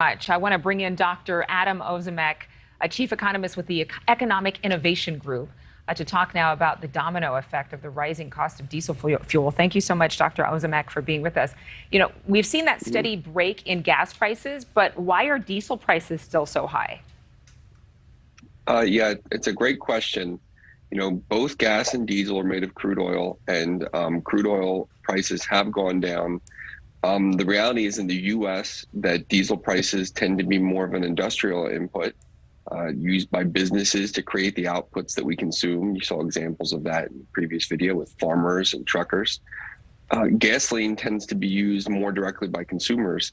Much. I want to bring in Dr. Adam Ozimek, a chief economist with the Economic Innovation Group, to talk now about the domino effect of the rising cost of diesel fuel. Thank you so much, Dr. Ozimek, for being with us. You know, we've seen that steady break in gas prices, but why are diesel prices still so high? Yeah, it's a great question. You know, both gas and diesel are made of crude oil, and crude oil prices have gone down. The reality is in the U.S. that diesel prices tend to be more of an industrial input used by businesses to create the outputs that we consume. You saw examples of that in the previous video with farmers and truckers. Gasoline tends to be used more directly by consumers,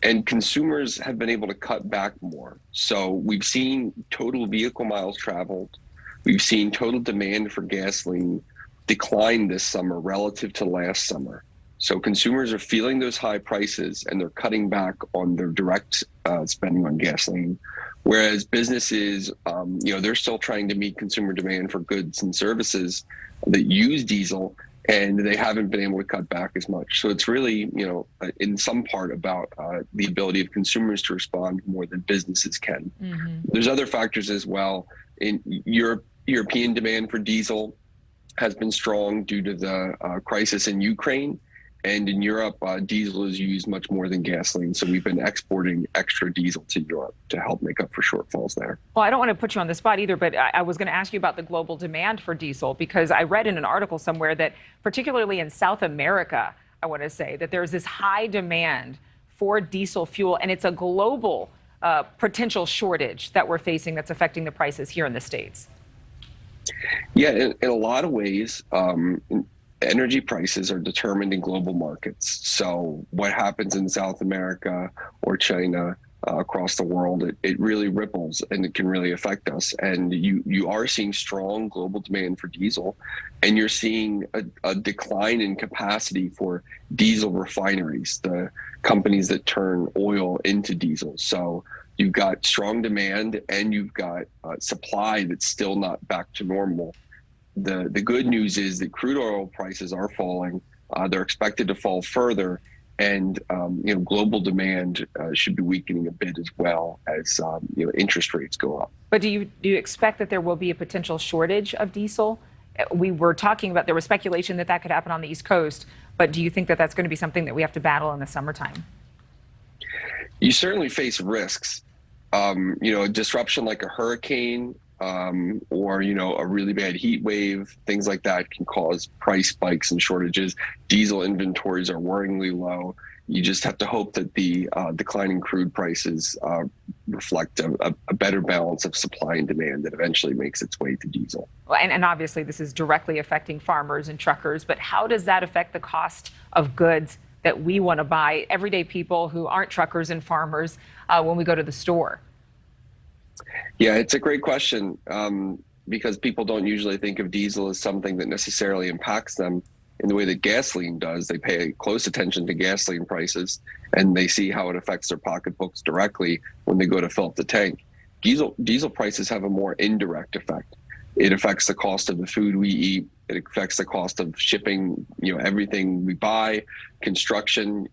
and consumers have been able to cut back more. So we've seen total vehicle miles traveled. We've seen total demand for gasoline decline this summer relative to last summer. So consumers are feeling those high prices and they're cutting back on their direct spending on gasoline. Whereas businesses, they're still trying to meet consumer demand for goods and services that use diesel, and they haven't been able to cut back as much. So it's really, in some part about the ability of consumers to respond more than businesses can. There's other factors as well. In European demand for diesel has been strong due to the crisis in Ukraine. And in Europe, diesel is used much more than gasoline. So we've been exporting extra diesel to Europe to help make up for shortfalls there. Well, I don't want to put you on the spot either, but I was going to ask you about the global demand for diesel, because I read in an article somewhere that particularly in South America, I want to say that there's this high demand for diesel fuel, and it's a global potential shortage that we're facing that's affecting the prices here in the States. Yeah, in a lot of ways, energy prices are determined in global markets. So what happens in South America or China across the world, it really ripples and it can really affect us. And you are seeing strong global demand for diesel, and you're seeing a decline in capacity for diesel refineries, the companies that turn oil into diesel. So you've got strong demand and you've got supply that's still not back to normal. The good news is that crude oil prices are falling. They're expected to fall further, and global demand should be weakening a bit as well as interest rates go up. But do you expect that there will be a potential shortage of diesel? We were talking about, there was speculation that could happen on the East Coast, but do you think that that's going to be something that we have to battle in the summertime? You certainly face risks. A disruption like a hurricane, or a really bad heat wave, things like that can cause price spikes and shortages. Diesel inventories are worryingly low. You just have to hope that the declining crude prices reflect a better balance of supply and demand that eventually makes its way to diesel. Well, and obviously this is directly affecting farmers and truckers, but how does that affect the cost of goods that we want to buy, everyday people who aren't truckers and farmers, when we go to the store? Yeah, it's a great question, because people don't usually think of diesel as something that necessarily impacts them in the way that gasoline does. They pay close attention to gasoline prices, and they see how it affects their pocketbooks directly when they go to fill up the tank. Diesel prices have a more indirect effect. It affects the cost of the food we eat. It affects the cost of shipping, everything we buy, construction,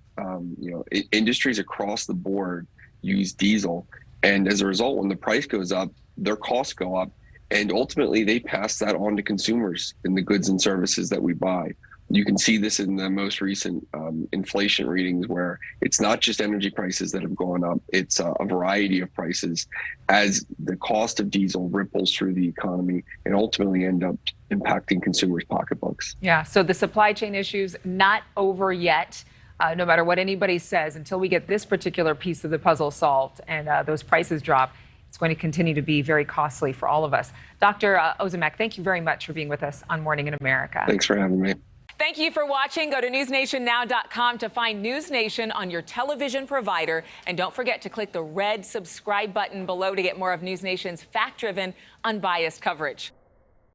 industries across the board use diesel. And as a result, when the price goes up, their costs go up, and ultimately they pass that on to consumers in the goods and services that we buy. You can see this in the most recent inflation readings, where it's not just energy prices that have gone up, it's a variety of prices as the cost of diesel ripples through the economy and ultimately end up impacting consumers' pocketbooks. Yeah, so the supply chain issues not over yet. No matter what anybody says, until we get this particular piece of the puzzle solved and those prices drop, it's going to continue to be very costly for all of us. Dr. Ozimek, thank you very much for being with us on Morning in America. Thanks for having me. Thank you for watching. Go to newsnationnow.com to find NewsNation on your television provider. And don't forget to click the red subscribe button below to get more of NewsNation's fact-driven, unbiased coverage.